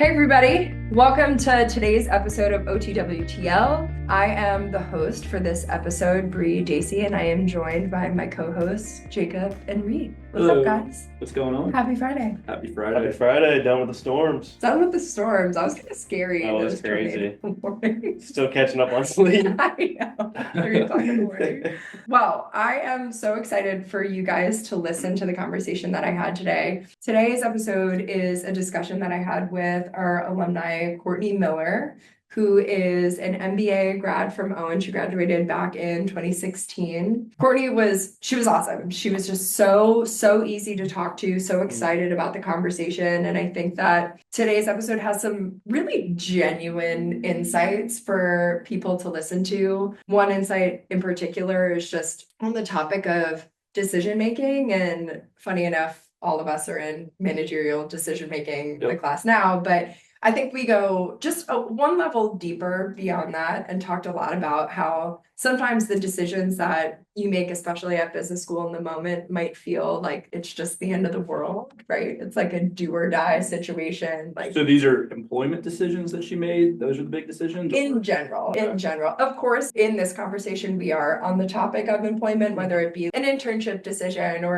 Hey everybody, welcome to today's episode of OTWTL. I am the host for this episode, Bree Daisy, and I am joined by my co-hosts, Jacob and Reed. What's Hello. up, guys? What's going on? Happy Friday. Happy Friday. Happy Friday, done with the storms. Done with the storms. I was kind of scary. That was those crazy. tornado warnings. Still catching up on sleep. I know. 3 o'clock in the morning. Well, I am so excited for you guys to listen to the conversation that I had today. Today's episode is a discussion that I had with our alumni, Courtney Miller, who is an MBA grad from Owen. She graduated back in 2016. Courtney was awesome. She was just so easy to talk to, so excited about the conversation. And I think that today's episode has some really genuine insights for people to listen to. One insight in particular is just on the topic of decision making. And funny enough, all of us are in managerial decision making the class now, but I think we go just one level deeper beyond that and talked a lot about how sometimes the decisions that you make, especially at business school in the moment, might feel like it's just the end of the world, right? It's like a do or die situation. Like, So these are employment decisions that she made? Those are the big decisions? in general. Of course, in this conversation, we are on the topic of employment, whether it be an internship decision or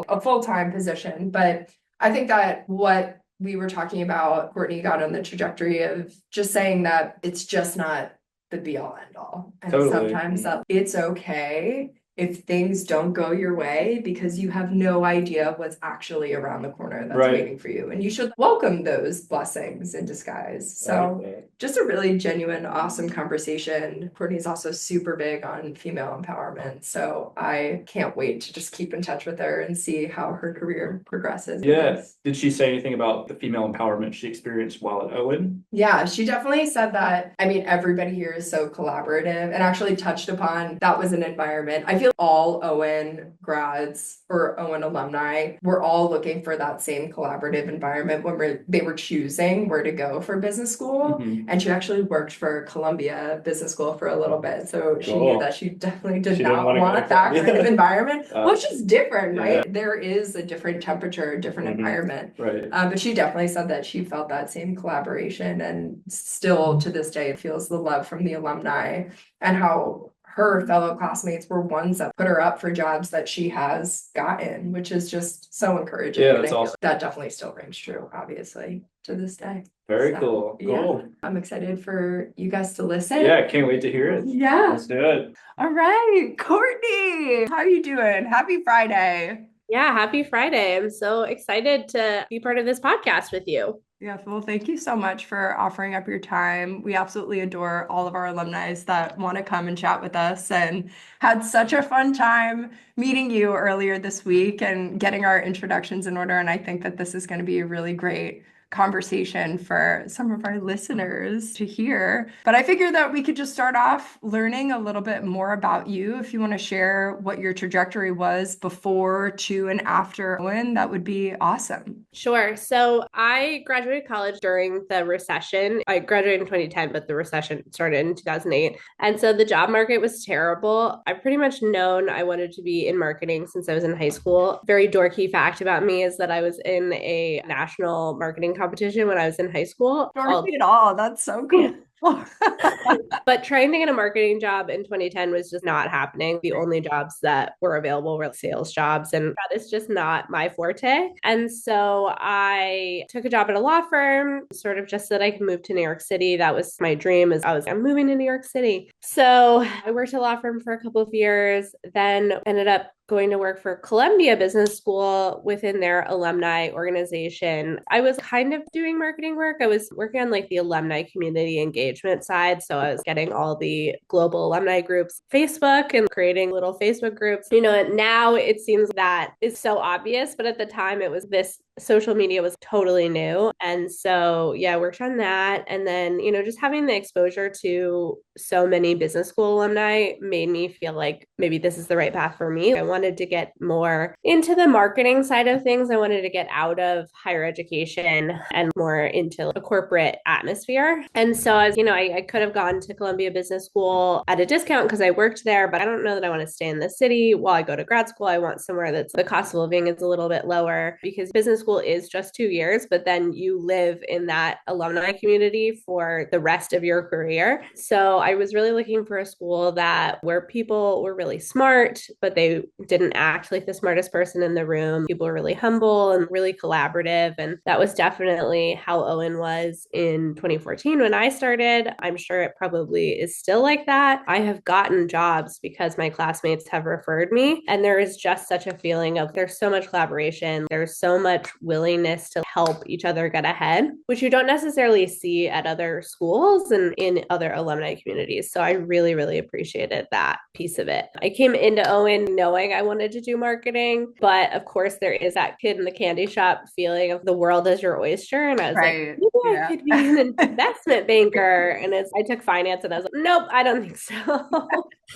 a full-time position. But I think that what we were talking about, Courtney got on the trajectory of just saying that it's just not the be all end all. And Totally. sometimes that it's okay if things don't go your way because you have no idea what's actually around the corner that's waiting for you. And you should welcome those blessings in disguise. So just a really genuine, awesome conversation. Courtney's also super big on female empowerment. So I can't wait to just keep in touch with her and see how her career progresses. Yes. Did she say anything about the female empowerment she experienced while at Owen? Yeah, she definitely said that. I mean, everybody here is so collaborative and actually touched upon that was an environment. I feel all Owen grads or Owen alumni were all looking for that same collaborative environment when they were choosing where to go for business school. Mm-hmm. And she actually worked for Columbia Business School for a little bit. So she knew that she definitely did not want that kind of environment, which is different, right? There is a different temperature, different environment. Right. But she definitely said that she felt that same collaboration and still to this day feels the love from the alumni and how her fellow classmates were ones that put her up for jobs that she has gotten, which is just so encouraging. Yeah, that's awesome. That definitely still rings true, obviously, to this day. Very cool. Yeah, I'm excited for you guys to listen. Yeah, can't wait to hear it. Yeah. Let's do it. All right, Courtney, how are you doing? Happy Friday. Yeah, happy Friday. I'm so excited to be part of this podcast with you. Yeah, well, thank you so much for offering up your time. We absolutely adore all of our alumni that want to come and chat with us and had such a fun time meeting you earlier this week and getting our introductions in order. And I think that this is going to be a really great conversation for some of our listeners to hear. But I figured that we could just start off learning a little bit more about you. If you want to share what your trajectory was before, to, and after Owen, that would be awesome. Sure. So I graduated college during the recession. I graduated in 2010, but the recession started in 2008. And so the job market was terrible. I've pretty much known I wanted to be in marketing since I was in high school. Very dorky fact about me is that I was in a national marketing competition when I was in high school. Dorky at all. That's so cool. But trying to get a marketing job in 2010 was just not happening. The only jobs that were available were sales jobs, and that is just not my forte. And so I took a job at a law firm, sort of just so that I could move to New York City. That was my dream, I'm moving to New York City. So I worked at a law firm for a couple of years, then ended up going to work for Columbia Business School within their alumni organization. I was kind of doing marketing work. I was working on like the alumni community engagement side. So I was getting all the global alumni groups, Facebook, and creating little Facebook groups. You know, now it seems that is so obvious, but at the time it was this social media was totally new. And so, yeah, I worked on that. And then, you know, just having the exposure to so many business school alumni made me feel like maybe this is the right path for me. I wanted to get more into the marketing side of things. I wanted to get out of higher education and more into a corporate atmosphere. And so as you know, I could have gone to Columbia Business School at a discount because I worked there, but I don't know that I want to stay in the city while I go to grad school. I want somewhere that's the cost of living is a little bit lower because business school is just 2 years, but then you live in that alumni community for the rest of your career. So I was really looking for a school that where people were really smart, but they didn't act like the smartest person in the room. People were really humble and really collaborative. And that was definitely how Owen was in 2014 when I started. I'm sure it probably is still like that. I have gotten jobs because my classmates have referred me. And there is just such a feeling of there's so much collaboration. There's so much willingness to help each other get ahead, which you don't necessarily see at other schools and in other alumni communities. So I really, really appreciated that piece of it. I came into Owen knowing I wanted to do marketing, but of course there is that kid in the candy shop feeling of the world as your oyster. And I was like, maybe I could be an investment banker. And I took finance and I was like, nope, I don't think so.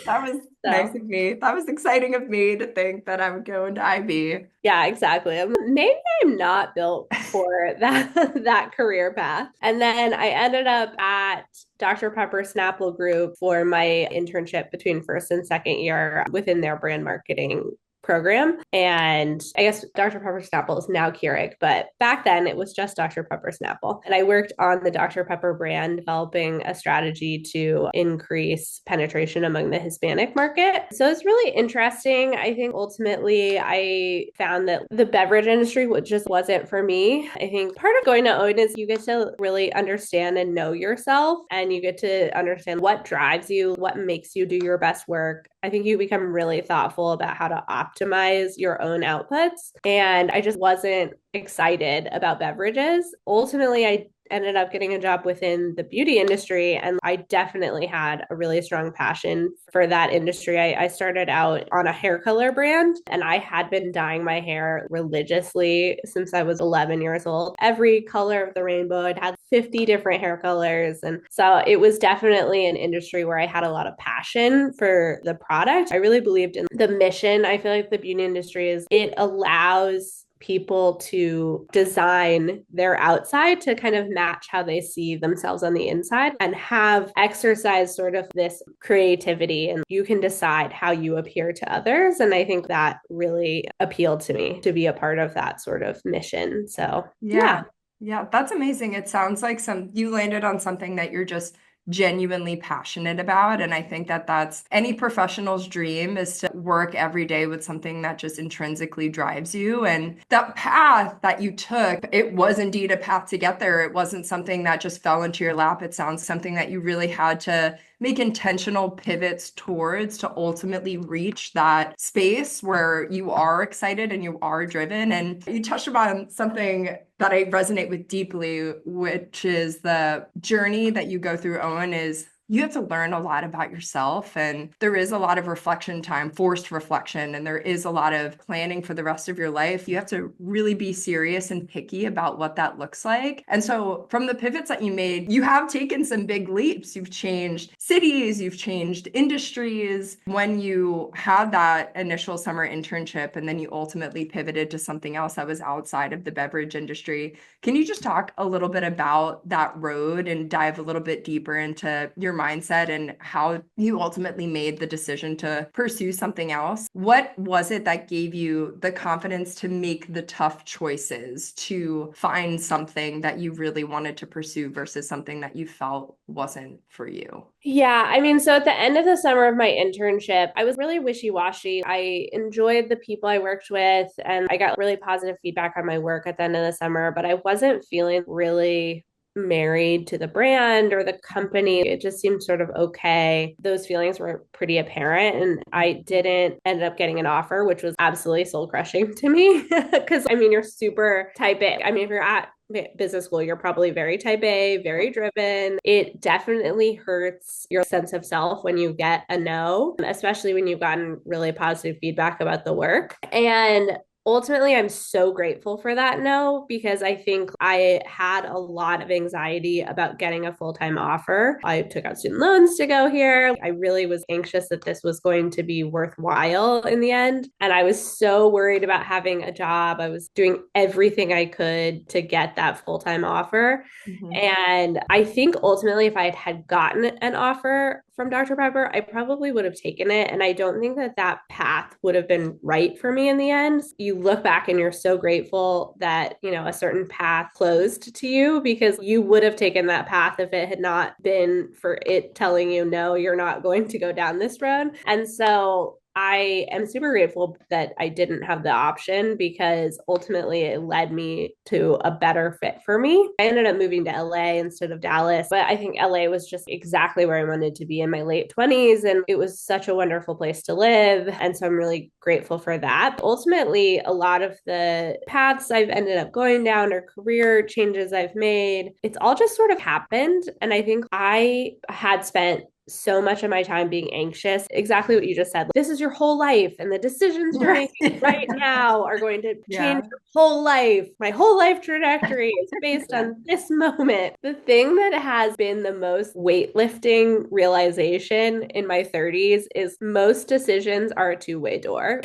That was nice of me. That was exciting of me to think that I would go into IB. Yeah, exactly. Maybe I'm not built for that career path. And then I ended up at Dr. Pepper Snapple Group for my internship between first and second year within their brand marketing program. And I guess Dr. Pepper Snapple is now Keurig, but back then it was just Dr. Pepper Snapple. And I worked on the Dr. Pepper brand, developing a strategy to increase penetration among the Hispanic market. So it's really interesting. I think ultimately I found that the beverage industry just wasn't for me. I think part of going to Owen is you get to really understand and know yourself, and you get to understand what drives you, what makes you do your best work. I think you become really thoughtful about how to optimize your own outputs. And I just wasn't excited about beverages. Ultimately, I ended up getting a job within the beauty industry, and I definitely had a really strong passion for that industry. I started out on a hair color brand, and I had been dyeing my hair religiously since I was 11 years old. Every color of the rainbow, I'd had 50 different hair colors. And so it was definitely an industry where I had a lot of passion for the product. I really believed in the mission. I feel like the beauty industry it allows people to design their outside to kind of match how they see themselves on the inside and have exercise sort of this creativity, and you can decide how you appear to others. And I think that really appealed to me to be a part of that sort of mission. So yeah. Yeah, that's amazing. It sounds like you landed on something that you're just genuinely passionate about. And I think that that's any professional's dream, is to work every day with something that just intrinsically drives you. And that path that you took, it was indeed a path to get there. It wasn't something that just fell into your lap. It sounds something that you really had to make intentional pivots towards to ultimately reach that space where you are excited and you are driven. And you touched upon something that I resonate with deeply, which is the journey that you go through, Owen, is you have to learn a lot about yourself. And there is a lot of reflection time, forced reflection, and there is a lot of planning for the rest of your life. You have to really be serious and picky about what that looks like. And so from the pivots that you made, you have taken some big leaps. You've changed cities, you've changed industries. When you had that initial summer internship and then you ultimately pivoted to something else that was outside of the beverage industry, can you just talk a little bit about that road and dive a little bit deeper into your mindset and how you ultimately made the decision to pursue something else? What was it that gave you the confidence to make the tough choices to find something that you really wanted to pursue versus something that you felt wasn't for you? Yeah, I mean, so at the end of the summer of my internship, I was really wishy-washy. I enjoyed the people I worked with, and I got really positive feedback on my work at the end of the summer, but I wasn't feeling really married to the brand or the company. It just seemed sort of okay. Those feelings were pretty apparent, and I didn't end up getting an offer, which was absolutely soul crushing to me. Because I mean, you're super type A. I mean, if you're at business school, you're probably very type A, very driven. It definitely hurts your sense of self when you get a no, especially when you've gotten really positive feedback about the work. And ultimately, I'm so grateful for that no, because I think I had a lot of anxiety about getting a full-time offer. I took out student loans to go here. I really was anxious that this was going to be worthwhile in the end. And I was so worried about having a job. I was doing everything I could to get that full-time offer. Mm-hmm. And I think ultimately, if I had gotten an offer from Dr. Pepper, I probably would have taken it. And I don't think that that path would have been right for me in the end. You look back and you're so grateful that, you know, a certain path closed to you, because you would have taken that path if it had not been for it telling you, no, you're not going to go down this road. And so I am super grateful that I didn't have the option, because ultimately it led me to a better fit for me. I ended up moving to LA instead of Dallas, but I think LA was just exactly where I wanted to be in my late 20s. And it was such a wonderful place to live. And so I'm really grateful for that. But ultimately, a lot of the paths I've ended up going down or career changes I've made, it's all just sort of happened. And I think I had spent so much of my time being anxious. Exactly what you just said. This is your whole life, and the decisions you're making right now are going to change your whole life. My whole life trajectory is based on this moment. The thing that has been the most weightlifting realization in my 30s is most decisions are a two-way door.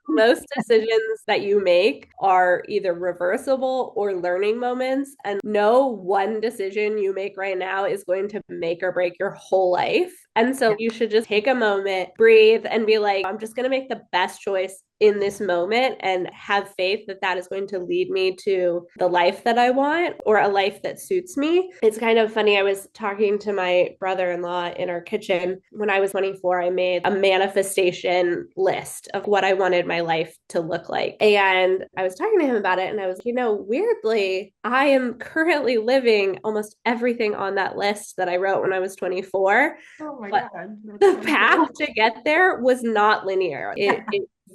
Most decisions that you make are either reversible or learning moments, and no one decision you make right now is going to make or break your whole life. And so you should just take a moment, breathe, and be like, I'm just going to make the best choice in this moment and have faith that that is going to lead me to the life that I want, or a life that suits me. It's kind of funny. I was talking to my brother-in-law in our kitchen. When I was 24, I made a manifestation list of what I wanted my life to look like. And I was talking to him about it, and I was, you know, weirdly, I am currently living almost everything on that list that I wrote when I was 24. Oh my But God. the path to get there was not linear. It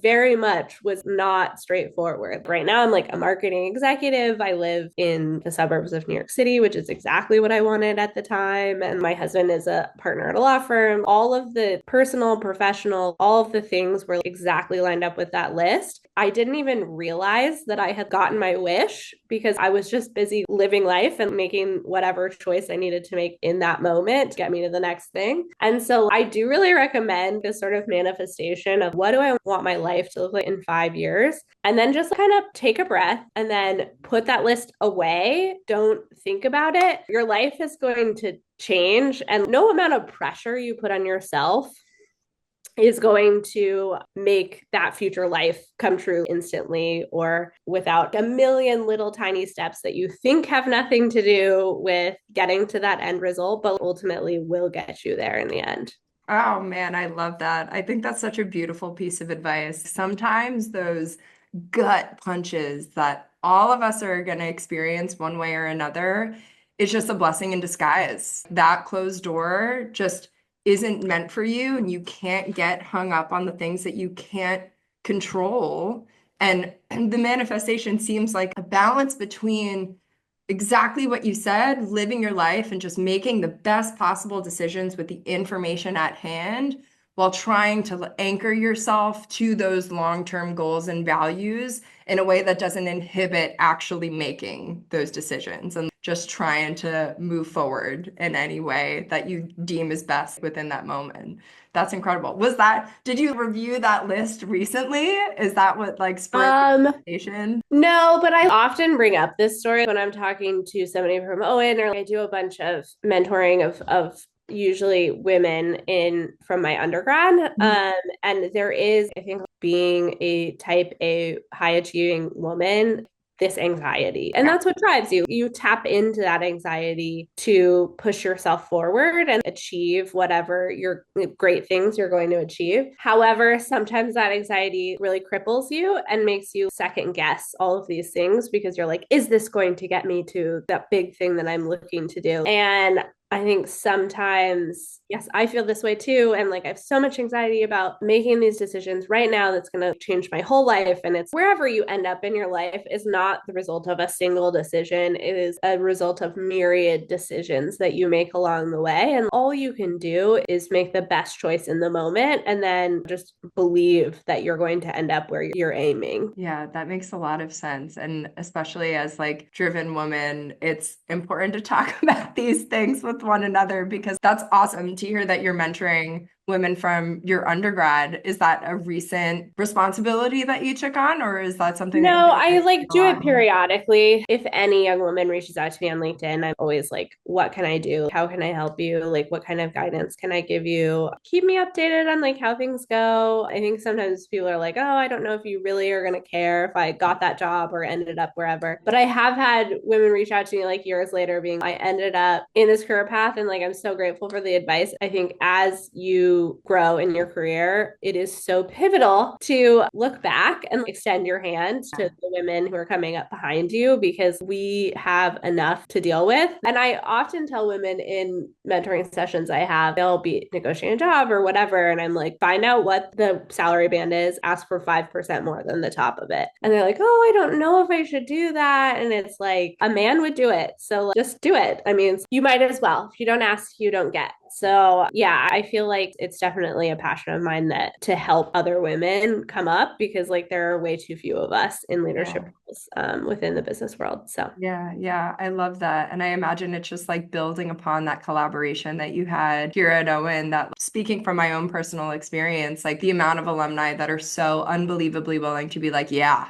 very much was not straightforward. Right now, I'm like a marketing executive. I live in the suburbs of New York City, which is exactly what I wanted at the time. And my husband is a partner at a law firm. All of the personal, professional, all of the things were exactly lined up with that list. I didn't even realize that I had gotten my wish, because I was just busy living life and making whatever choice I needed to make in that moment to get me to the next thing. And so I do really recommend this sort of manifestation of, what do I want my life to look like in 5 years? And then just kind of take a breath and then put that list away. Don't think about it. Your life is going to change, and no amount of pressure you put on yourself is going to make that future life come true instantly, or without a million little tiny steps that you think have nothing to do with getting to that end result, but ultimately will get you there in the end. Oh man, I love that. I think that's such a beautiful piece of advice. Sometimes those gut punches that all of us are going to experience one way or another is just a blessing in disguise. That closed door just isn't meant for you, and you can't get hung up on the things that you can't control. And the manifestation seems like a balance between exactly what you said, living your life and just making the best possible decisions with the information at hand, while trying to anchor yourself to those long-term goals and values in a way that doesn't inhibit actually making those decisions, and just trying to move forward in any way that you deem is best within that moment. That's incredible. Did you review that list recently? Is that what like spurred the conversation? No, but I often bring up this story when I'm talking to somebody from Owen, or I do a bunch of mentoring of usually women in from my undergrad. And there is, I think, being a type A high achieving woman, this anxiety. And that's what drives you. You tap into that anxiety to push yourself forward and achieve whatever your great things you're going to achieve. However, sometimes that anxiety really cripples you and makes you second guess all of these things, because you're like, is this going to get me to that big thing that I'm looking to do? And I think sometimes, yes, I feel this way too. And like, I have so much anxiety about making these decisions right now that's going to change my whole life. And it's wherever you end up in your life is not the result of a single decision. It is a result of myriad decisions that you make along the way. And all you can do is make the best choice in the moment, and then just believe that you're going to end up where you're aiming. Yeah, that makes a lot of sense. And especially as like driven women, it's important to talk about these things with one another, because that's awesome to hear that you're mentoring women from your undergrad. Is that a recent responsibility that you took on, or is that something that No, you I like do it on? periodically. If any young woman reaches out to me on LinkedIn, I'm always like, what can I do? How can I help you? Like, what kind of guidance can I give you? Keep me updated on like how things go. I think sometimes people are like, oh, I don't know if you really are going to care if I got that job or ended up wherever. But I have had women reach out to me like years later being, I ended up in this career path and like I'm so grateful for the advice. I think as you grow in your career, it is so pivotal to look back and extend your hand to the women who are coming up behind you because we have enough to deal with. And I often tell women in mentoring sessions I have, they'll be negotiating a job or whatever. And I'm like, find out what the salary band is, ask for 5% more than the top of it. And they're like, oh, I don't know if I should do that. And it's like, a man would do it. So like, just do it. I mean, you might as well. If you don't ask, you don't get. So yeah, I feel like it's definitely a passion of mine that to help other women come up because like there are way too few of us in leadership roles within the business world. So Yeah, I love that. And I imagine it's just like building upon that collaboration that you had here at Owen, that speaking from my own personal experience, like the amount of alumni that are so unbelievably willing to be like, yeah,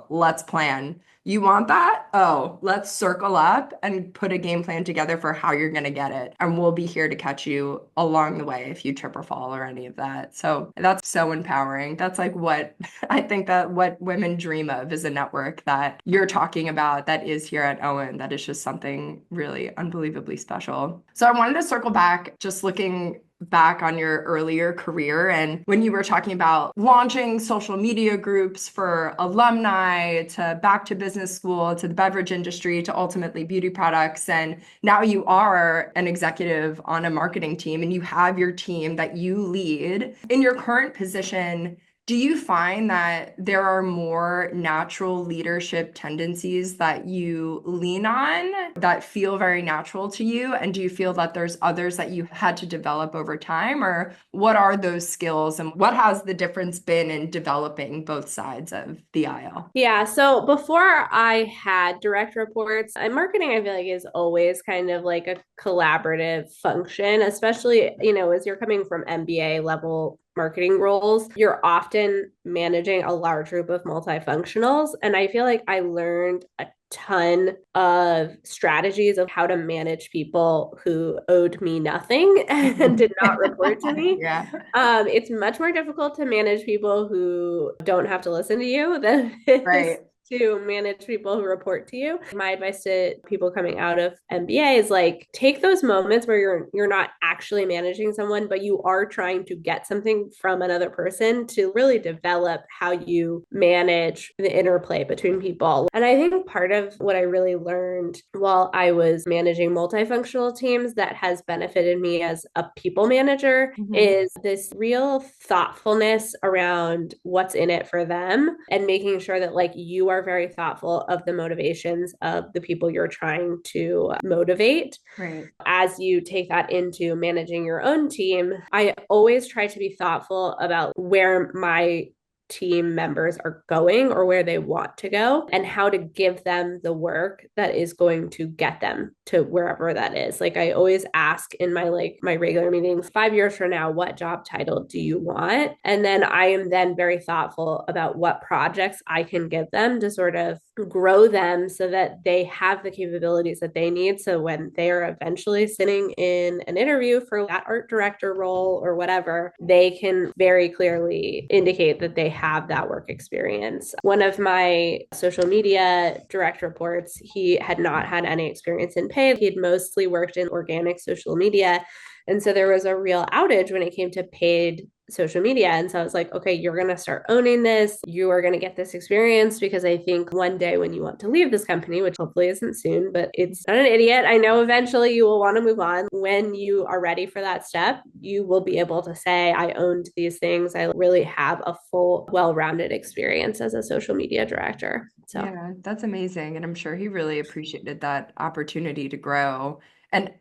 let's plan. You want that? Oh, let's circle up and put a game plan together for how you're going to get it. And we'll be here to catch you along the way if you trip or fall or any of that. So that's so empowering. That's like what I think that what women dream of is a network that you're talking about that is here at Owen. That is just something really unbelievably special. So I wanted to circle back, just looking back on your earlier career and when you were talking about launching social media groups for alumni to back to business school to the beverage industry to ultimately beauty products. And now you are an executive on a marketing team and you have your team that you lead. In your current position, do you find that there are more natural leadership tendencies that you lean on that feel very natural to you? And do you feel that there's others that you had to develop over time? Or what are those skills and what has the difference been in developing both sides of the aisle? yeah, so before I had direct reports, and marketing I feel like is always kind of like a collaborative function, especially, as you're coming from MBA level marketing roles, you're often managing a large group of multifunctionals. And I feel like I learned a ton of strategies of how to manage people who owed me nothing and did not report to me. Yeah. It's much more difficult to manage people who don't have to listen to you than it is Right. to manage people who report to you. My advice to people coming out of MBA is like take those moments where you're not actually managing someone, but you are trying to get something from another person to really develop how you manage the interplay between people. And I think part of what I really learned while I was managing multifunctional teams that has benefited me as a people manager is this real thoughtfulness around what's in it for them and making sure that like you are very thoughtful of the motivations of the people you're trying to motivate. Right. As you take that into managing your own team, I always try to be thoughtful about where my team members are going or where they want to go and how to give them the work that is going to get them to wherever that is. Like I always ask in my regular meetings, 5 years from now, what job title do you want? And then I am then very thoughtful about what projects I can give them to sort of grow them so that they have the capabilities that they need. So when they are eventually sitting in an interview for that art director role or whatever, they can very clearly indicate that they have that work experience. One of my social media direct reports, he had not had any experience in paid. He had mostly worked in organic social media. And so there was a real outage when it came to paid social media. And so I was like, okay, you're going to start owning this. You are going to get this experience because I think one day when you want to leave this company, which hopefully isn't soon, but it's not an idiot. I know eventually you will want to move on. When you are ready for that step, you will be able to say, I owned these things. I really have a full, well-rounded experience as a social media director. So yeah, that's amazing. And I'm sure he really appreciated that opportunity to grow. And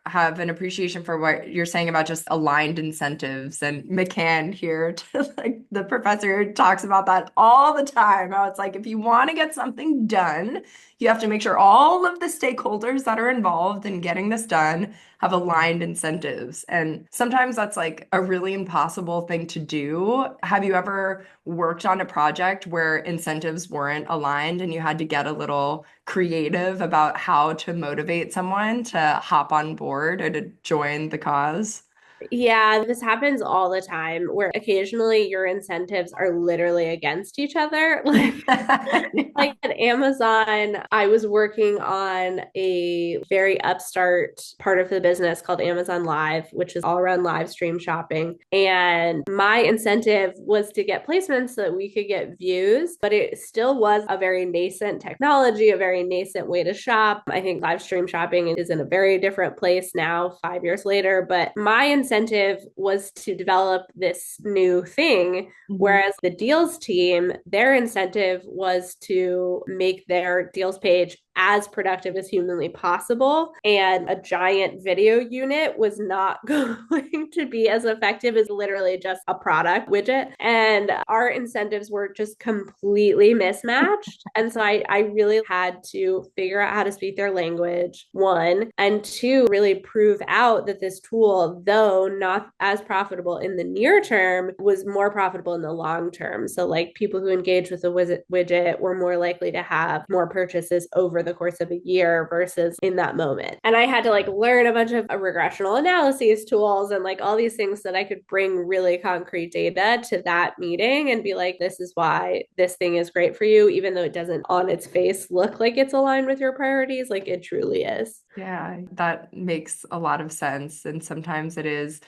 have an appreciation for what you're saying about just aligned incentives, and McCann here, like the professor talks about that all the time. How it's like if you want to get something done, you have to make sure all of the stakeholders that are involved in getting this done have aligned incentives. And sometimes that's like a really impossible thing to do. Have you ever worked on a project where incentives weren't aligned and you had to get a little creative about how to motivate someone to hop on board or to join the cause? Yeah, this happens all the time where occasionally your incentives are literally against each other. Like at Amazon, I was working on a very upstart part of the business called Amazon Live, which is all around live stream shopping. And my incentive was to get placements so that we could get views, but it still was a very nascent technology, a very nascent way to shop. I think live stream shopping is in a very different place now, 5 years later. But my incentive was to develop this new thing. Whereas the deals team, their incentive was to make their deals page as productive as humanly possible. And a giant video unit was not going to be as effective as literally just a product widget. And our incentives were just completely mismatched. And so I really had to figure out how to speak their language, one, and two, really prove out that this tool, though not as profitable in the near term, was more profitable in the long term. So like people who engage with the widget were more likely to have more purchases over the course of a year versus in that moment. And I had to like learn a bunch of regressional analyses tools and like all these things that I could bring really concrete data to that meeting and be like, this is why this thing is great for you, even though it doesn't on its face look like it's aligned with your priorities, like it truly is. Yeah, that makes a lot of sense. And sometimes it is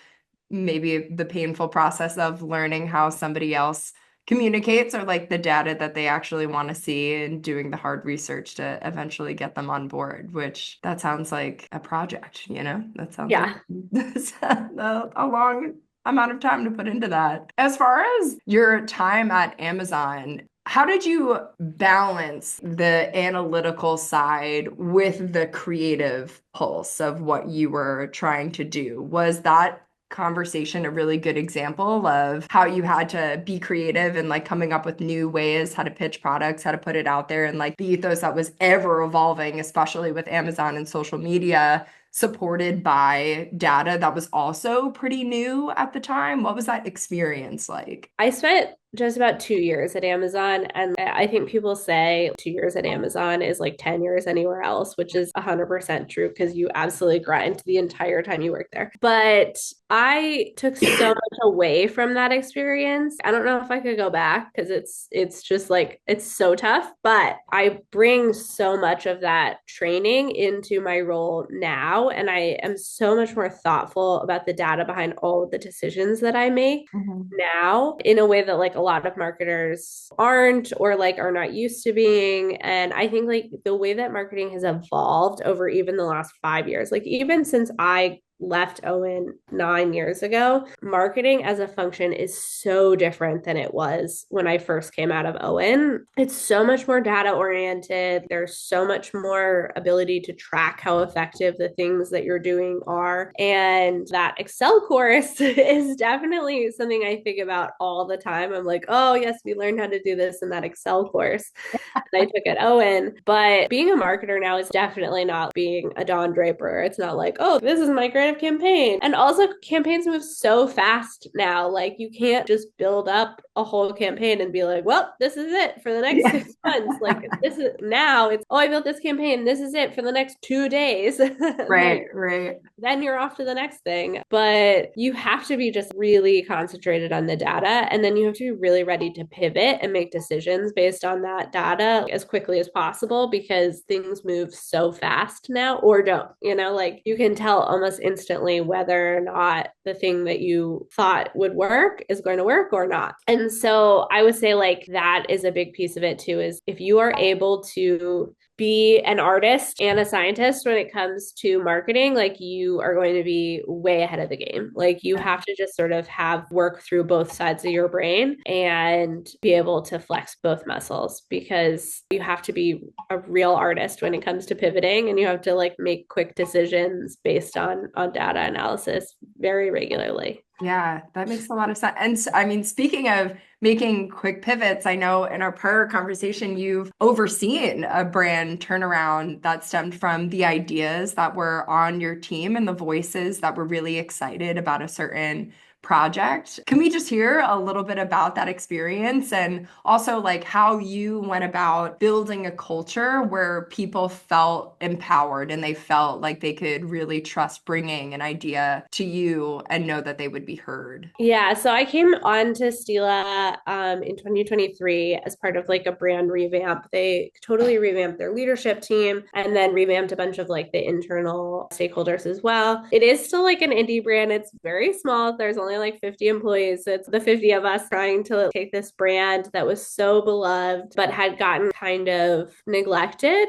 maybe the painful process of learning how somebody else communicates or like the data that they actually want to see and doing the hard research to eventually get them on board, which that sounds like a project, That sounds Yeah. like a long amount of time to put into that. As far as your time at Amazon, how did you balance the analytical side with the creative pulse of what you were trying to do? Was that conversation a really good example of how you had to be creative and like coming up with new ways how to pitch products, how to put it out there, and like the ethos that was ever evolving, especially with Amazon and social media, supported by data that was also pretty new at the time? What was that experience like? I spent just about 2 years at Amazon. And I think people say 2 years at Amazon is like 10 years anywhere else, which is 100% true because you absolutely grind the entire time you work there. But I took so much away from that experience. I don't know if I could go back because it's just like it's so tough, but I bring so much of that training into my role now. And I am so much more thoughtful about the data behind all of the decisions that I make now in a way that like a lot of marketers aren't or like are not used to being. And I think like the way that marketing has evolved over even the last 5 years, like even since I left Owen 9 years ago, marketing as a function is so different than it was when I first came out of Owen. It's so much more data oriented. There's so much more ability to track how effective the things that you're doing are. And that Excel course is definitely something I think about all the time. I'm like, oh, yes, we learned how to do this in that Excel course that I took at Owen. But being a marketer now is definitely not being a Don Draper. It's not like, oh, this is my great campaign. And also campaigns move so fast now. Like you can't just build up a whole campaign and be like, well, this is it for the next 6 months. Like this is now it's, oh, I built this campaign. This is it for the next 2 days. Right, like, right. then you're off to the next thing. But you have to be just really concentrated on the data. And then you have to be really ready to pivot and make decisions based on that data as quickly as possible because things move so fast now or don't, like you can tell almost instantly whether or not the thing that you thought would work is going to work or not. And so I would say like that is a big piece of it too, is if you are able to be an artist and a scientist when it comes to marketing, like you are going to be way ahead of the game. Like you have to just sort of have work through both sides of your brain and be able to flex both muscles, because you have to be a real artist when it comes to pivoting, and you have to like make quick decisions based on data analysis very regularly. Yeah, that makes a lot of sense. And I mean, speaking of making quick pivots, I know in our prior conversation, you've overseen a brand turnaround that stemmed from the ideas that were on your team and the voices that were really excited about a certain project. Can we just hear a little bit about that experience, and also like how you went about building a culture where people felt empowered and they felt like they could really trust bringing an idea to you and know that they would be heard? Yeah, so I came on to Stila in 2023 as part of like a brand revamp. They totally revamped their leadership team and then revamped a bunch of like the internal stakeholders as well. It is still like an indie brand. It's very small. There's only like 50 employees. So it's the 50 of us trying to take this brand that was so beloved but had gotten kind of neglected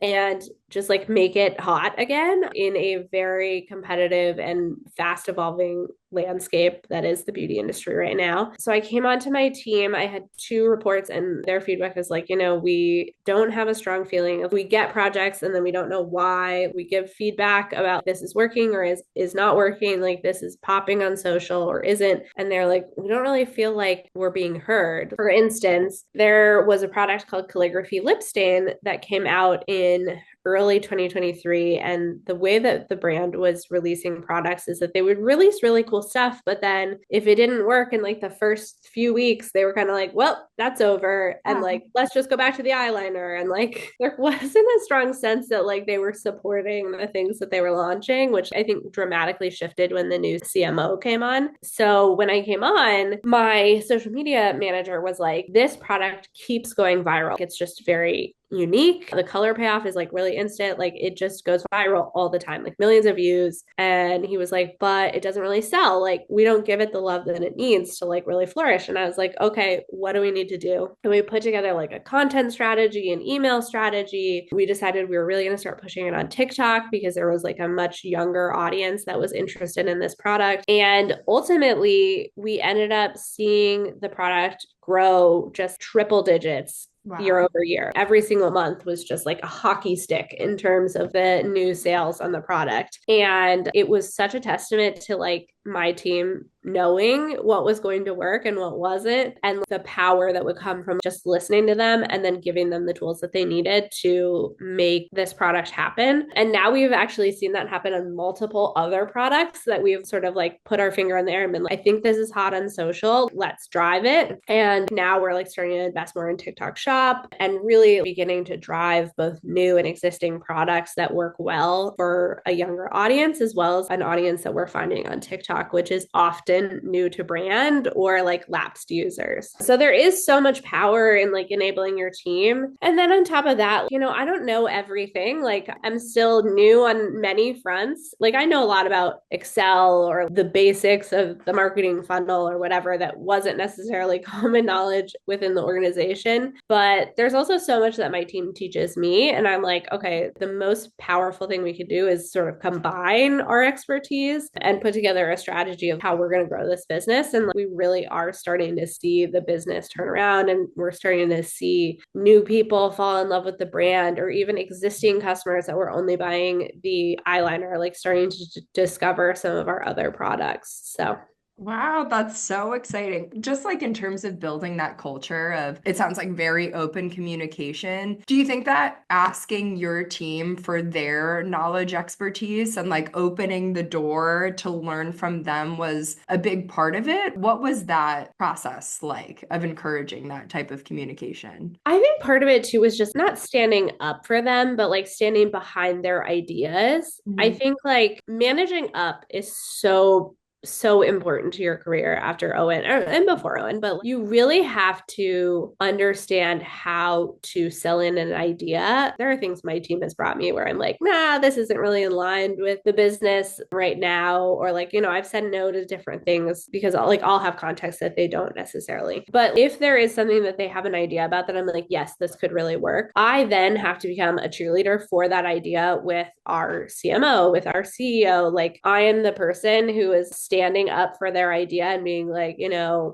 and just like make it hot again in a very competitive and fast evolving landscape that is the beauty industry right now. So I came onto my team. I had 2 reports, and their feedback is like, we don't have a strong feeling. If we get projects and then we don't know why, we give feedback about this is working or is not working, like this is popping on social or isn't. And they're like, we don't really feel like we're being heard. For instance, there was a product called Calligraphy Lip Stain that came out in early 2023. And the way that the brand was releasing products is that they would release really cool stuff. But then if it didn't work in like the first few weeks, they were kind of like, well, that's over. And like, let's just go back to the eyeliner. And like, there wasn't a strong sense that like they were supporting the things that they were launching, which I think dramatically shifted when the new CMO came on. So when I came on, my social media manager was like, this product keeps going viral. It's just very unique. The color payoff is like really instant. Like it just goes viral all the time, like millions of views. And he was like, but it doesn't really sell. Like we don't give it the love that it needs to like really flourish. And I was like, okay, what do we need to do? And we put together like a content strategy, an email strategy. We decided we were really going to start pushing it on TikTok because there was like a much younger audience that was interested in this product. And ultimately, we ended up seeing the product grow just triple digits. Wow. Year over year. Every single month was just like a hockey stick in terms of the new sales on the product. And it was such a testament to like my team knowing what was going to work and what wasn't, and the power that would come from just listening to them and then giving them the tools that they needed to make this product happen. And now we've actually seen that happen on multiple other products that we've sort of like put our finger in there and been like, I think this is hot on social. Let's drive it. And now we're like starting to invest more in TikTok Shop and really beginning to drive both new and existing products that work well for a younger audience, as well as an audience that we're finding on TikTok, which is often new to brand or like lapsed users. So there is so much power in like enabling your team. And then on top of that, I don't know everything. Like I'm still new on many fronts. Like I know a lot about Excel or the basics of the marketing funnel or whatever that wasn't necessarily common knowledge within the organization. But there's also so much that my team teaches me. And I'm like, okay, the most powerful thing we could do is sort of combine our expertise and put together a strategy of how we're going to grow this business. And we really are starting to see the business turn around, and we're starting to see new people fall in love with the brand, or even existing customers that were only buying the eyeliner, like starting to discover some of our other products. So wow, that's so exciting. Just like in terms of building that culture of, it sounds like very open communication. Do you think that asking your team for their knowledge, expertise, and like opening the door to learn from them was a big part of it? What was that process like of encouraging that type of communication? I think part of it too was just not standing up for them, but like standing behind their ideas. I think like managing up is so so important to your career after Owen and before Owen, but you really have to understand how to sell in an idea. There are things my team has brought me where I'm like, nah, this isn't really in line with the business right now. Or like, I've said no to different things because I'll have context that they don't necessarily. But if there is something that they have an idea about that I'm like, yes, this could really work, I then have to become a cheerleader for that idea with our CMO, with our CEO. Like, I am the person who is standing up for their idea and being like,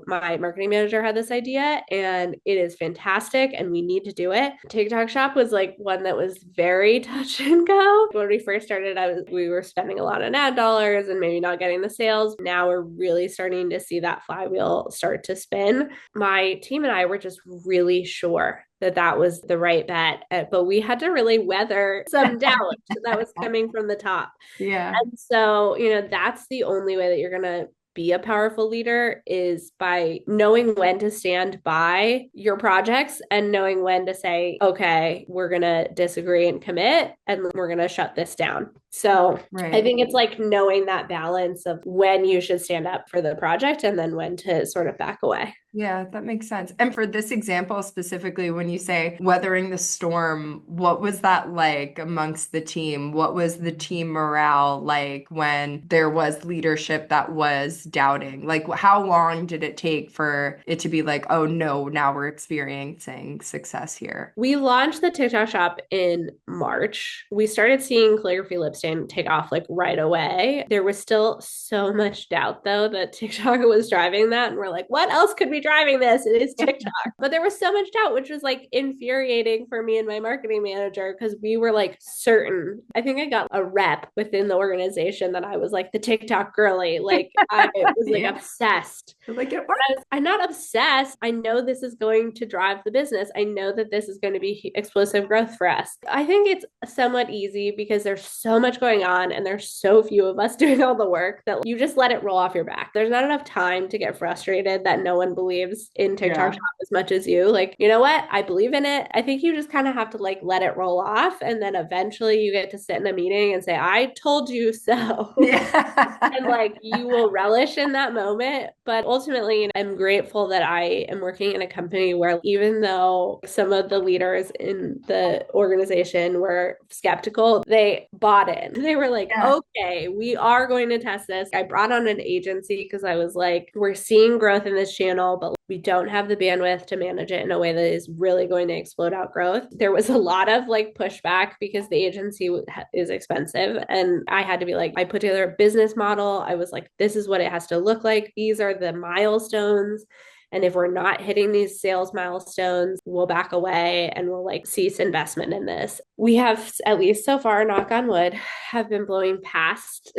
my marketing manager had this idea and it is fantastic and we need to do it. TikTok Shop was like one that was very touch and go. When we first started, we were spending a lot on ad dollars and maybe not getting the sales. Now we're really starting to see that flywheel start to spin. My team and I were just really sure that was the right bet, but we had to really weather some doubt that was coming from the top. Yeah. And so, that's the only way that you're going to be a powerful leader is by knowing when to stand by your projects and knowing when to say, okay, we're going to disagree and commit and we're going to shut this down. So I think it's like knowing that balance of when you should stand up for the project and then when to sort of back away. Yeah, that makes sense. And for this example specifically, when you say weathering the storm, what was that like amongst the team? What was the team morale like when there was leadership that was doubting? Like, how long did it take for it to be like, oh no, now we're experiencing success here? We launched the TikTok shop in March. We started seeing calligraphy lip stain take off like right away. There was still so much doubt though that TikTok was driving that. And we're like, what else could be driving this? It is TikTok. But there was so much doubt, which was like infuriating for me and my marketing manager because we were like certain. I think I got a rep within the organization that I was like the TikTok girly. Like I was like obsessed. Like I'm not obsessed. I know this is going to drive the business. I know that this is going to be explosive growth for us. I think it's somewhat easy because there's so much going on and there's so few of us doing all the work that you just let it roll off your back. There's not enough time to get frustrated that no one believes in TikTok shop as much as you. Like, you know what? I believe in it. I think you just kind of have to like let it roll off. And then eventually you get to sit in a meeting and say, I told you so. Yeah. And like you will relish in that moment. But ultimately, I'm grateful that I am working in a company where even though some of the leaders in the organization were skeptical, they bought in. They were like, okay, we are going to test this. I brought on an agency because I was like, we're seeing growth in this channel, but we don't have the bandwidth to manage it in a way that is really going to explode out growth. There was a lot of like pushback because the agency is expensive. And I had to be like, I put together a business model. I was like, this is what it has to look like. These are the milestones. And if we're not hitting these sales milestones, we'll back away and we'll like cease investment in this. We have, at least so far, knock on wood, have been blowing past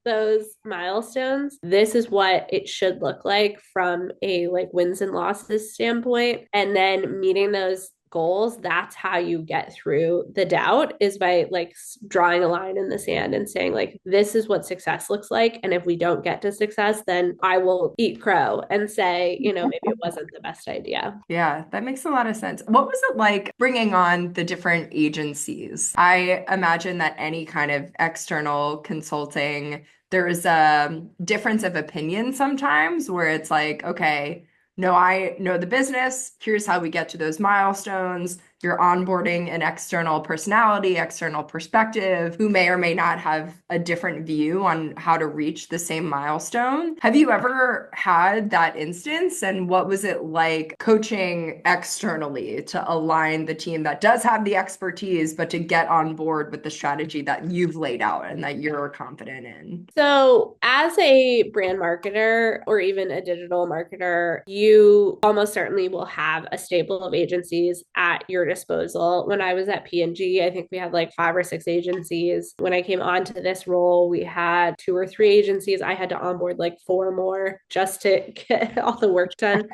those milestones. This is what it should look like from a like wins and losses standpoint. And then meeting those goals, that's how you get through the doubt, is by like drawing a line in the sand and saying like, this is what success looks like. And if we don't get to success, then I will eat crow and say, maybe it wasn't the best idea. Yeah, that makes a lot of sense. What was it like bringing on the different agencies? I imagine that any kind of external consulting, there's a difference of opinion sometimes where it's like, okay, no, I know the business. Here's how we get to those milestones. You're onboarding an external personality, external perspective, who may or may not have a different view on how to reach the same milestone. Have you ever had that instance? And what was it like coaching externally to align the team that does have the expertise, but to get on board with the strategy that you've laid out and that you're confident in? So as a brand marketer or even a digital marketer, you almost certainly will have a stable of agencies at your disposal. When I was at P&G, I think we had like 5 or 6 agencies. When I came onto this role, we had 2 or 3 agencies. I had to onboard like 4 more just to get all the work done.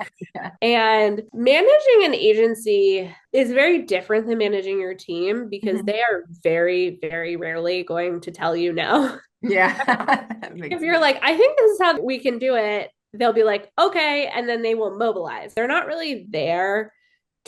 And managing an agency is very different than managing your team because they are very, very rarely going to tell you no. Yeah. If you're like, I think this is how we can do it, they'll be like, okay. And then they will mobilize. They're not really there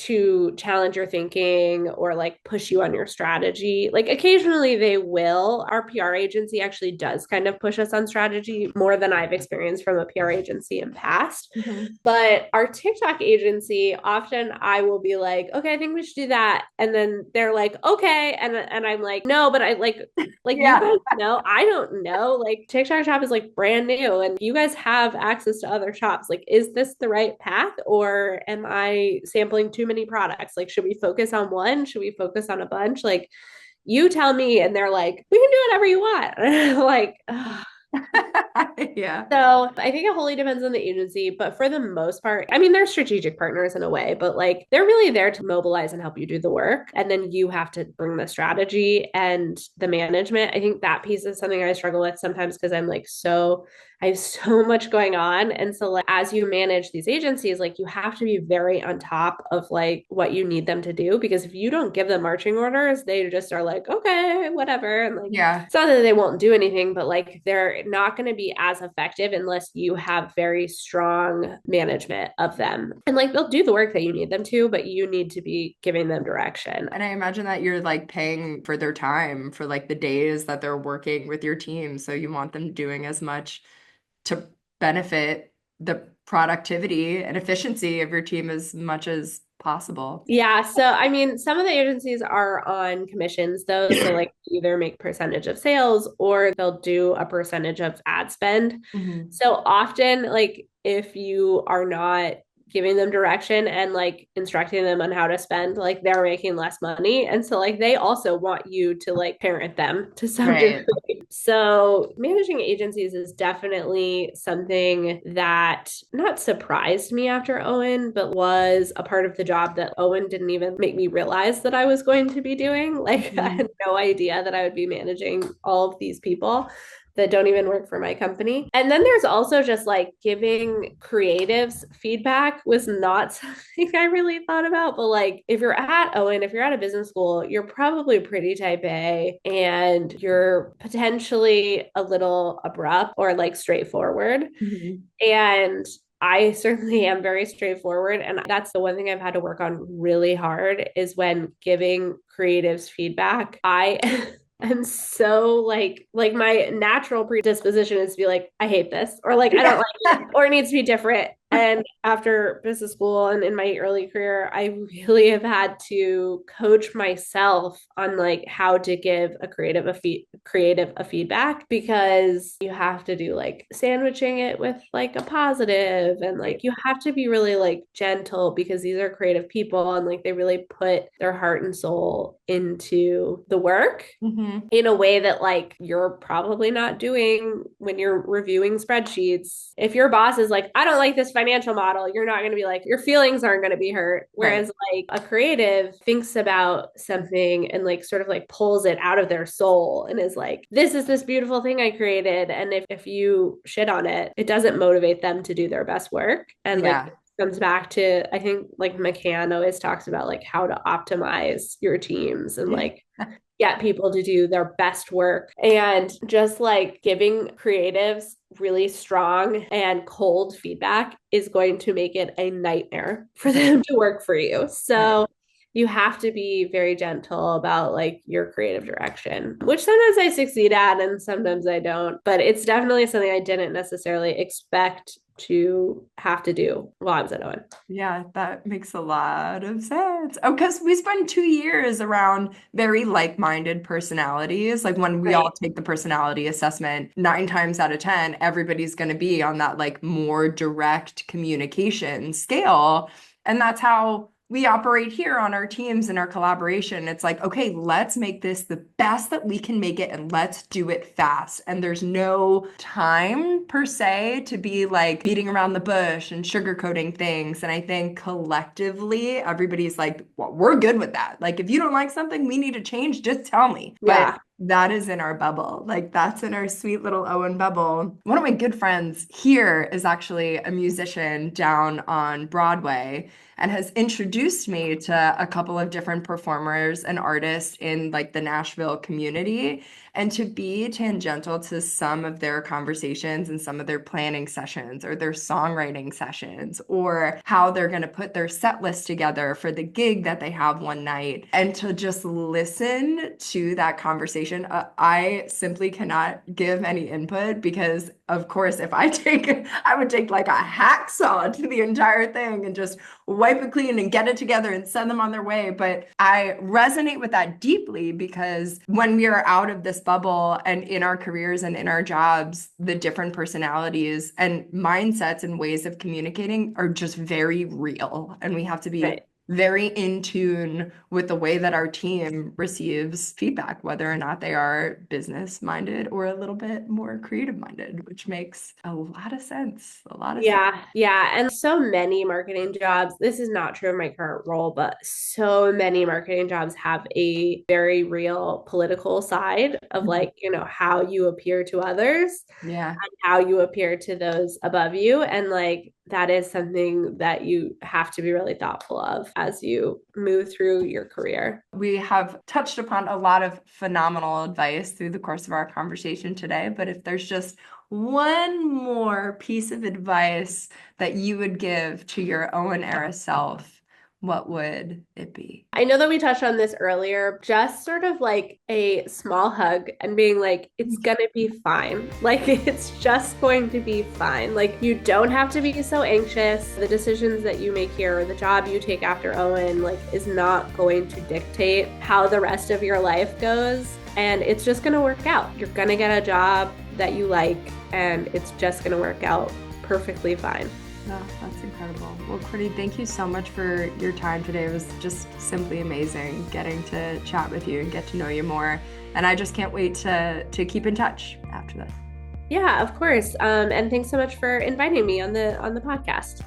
to challenge your thinking or like push you on your strategy. Like occasionally they will. Our PR agency actually does kind of push us on strategy more than I've experienced from a PR agency in past. But our TikTok agency, often I will be like, okay, I think we should do that. And then they're like, okay. And I'm like, no, but I like Yeah. you guys know, I don't know. Like TikTok shop is like brand new and you guys have access to other shops. Like, is this the right path or am I sampling too many products? Like, should we focus on one? Should we focus on a bunch? Like, you tell me. And they're like, we can do whatever you want. Like, ugh. Yeah. So I think it wholly depends on the agency, but for the most part, I mean, they're strategic partners in a way, but like they're really there to mobilize and help you do the work. And then you have to bring the strategy and the management. I think that piece is something I struggle with sometimes because I have so much going on. And so like as you manage these agencies, like you have to be very on top of like what you need them to do. Because if you don't give them marching orders, they just are like, okay, whatever. And like, Yeah. it's not that they won't do anything, but like they're not going to be as effective unless you have very strong management of them. And like they'll do the work that you need them to, but you need to be giving them direction. And I imagine that you're like paying for their time for like the days that they're working with your team. So you want them doing as much to benefit the productivity and efficiency of your team as much as possible. Yeah. So, I mean, some of the agencies are on commissions though. So, like, either make percentage of sales or they'll do a percentage of ad spend. So, often, like, if you are not giving them direction and like instructing them on how to spend, like, they're making less money. And so, like, they also want you to like parent them to some degree. So, managing agencies is definitely something that not surprised me after Owen, but was a part of the job that Owen didn't even make me realize that I was going to be doing. Like, I had no idea that I would be managing all of these people that don't even work for my company. And then there's also just like giving creatives feedback was not something I really thought about. But like if you're at Owen, if you're at a business school, you're probably pretty type A and you're potentially a little abrupt or like straightforward. And I certainly am very straightforward. And that's the one thing I've had to work on really hard is when giving creatives feedback. I'm so like my natural predisposition is to be like, I hate this, or like, I don't like it, or it needs to be different. And after business school and in my early career, I really have had to coach myself on like how to give a creative a feedback because you have to do like sandwiching it with like a positive and like you have to be really like gentle because these are creative people and like they really put their heart and soul into the work in a way that like you're probably not doing when you're reviewing spreadsheets. If your boss is like, I don't like this financial model, you're not going to be like, your feelings aren't going to be hurt. Whereas like a creative thinks about something and like sort of like pulls it out of their soul and is like, this is this beautiful thing I created. And if you shit on it, it doesn't motivate them to do their best work. And like comes back to, I think like McCann always talks about like how to optimize your teams and like get people to do their best work and just like giving creatives really strong and cold feedback is going to make it a nightmare for them to work for you. So you have to be very gentle about like your creative direction, which sometimes I succeed at and sometimes I don't, but it's definitely something I didn't necessarily expect to have to do while I was at Owen. Yeah, that makes a lot of sense. Oh, because we spent 2 years around very like-minded personalities. Like when we all take the personality assessment, 9 times out of 10, everybody's going to be on that like more direct communication scale. And that's how we operate here on our teams and our collaboration. It's like, okay, let's make this the best that we can make it and let's do it fast. And there's no time per se to be like beating around the bush and sugarcoating things. And I think collectively, everybody's like, well, we're good with that. Like if you don't like something we need to change, just tell me. But that is in our bubble. Like that's in our sweet little Owen bubble. One of my good friends here is actually a musician down on Broadway and has introduced me to a couple of different performers and artists in like the Nashville community. And to be tangential to some of their conversations and some of their planning sessions or their songwriting sessions or how they're going to put their set list together for the gig that they have one night, and to just listen to that conversation, I simply cannot give any input because, of course, if I would take like a hacksaw to the entire thing and just wipe it clean and get it together and send them on their way. But I resonate with that deeply because when we are out of this bubble and in our careers and in our jobs, the different personalities and mindsets and ways of communicating are just very real. And we have to be very in tune with the way that our team receives feedback, whether or not they are business minded or a little bit more creative minded, which makes a lot of sense. Yeah. And so many marketing jobs, this is not true of my current role, but so many marketing jobs have a very real political side of like, how you appear to others. Yeah. And how you appear to those above you. And like, that is something that you have to be really thoughtful of as you move through your career. We have touched upon a lot of phenomenal advice through the course of our conversation today, but if there's just one more piece of advice that you would give to your Owen era self, what would it be? I know that we touched on this earlier, just sort of like a small hug and being like, it's going to be fine. Like, it's just going to be fine. Like, you don't have to be so anxious. The decisions that you make here or the job you take after Owen, like, is not going to dictate how the rest of your life goes. And it's just going to work out. You're going to get a job that you like, and it's just going to work out perfectly fine. Oh, that's incredible. Well, Courtney, thank you so much for your time today. It was just simply amazing getting to chat with you and get to know you more. And I just can't wait to keep in touch after that. Yeah, of course. And thanks so much for inviting me on the podcast.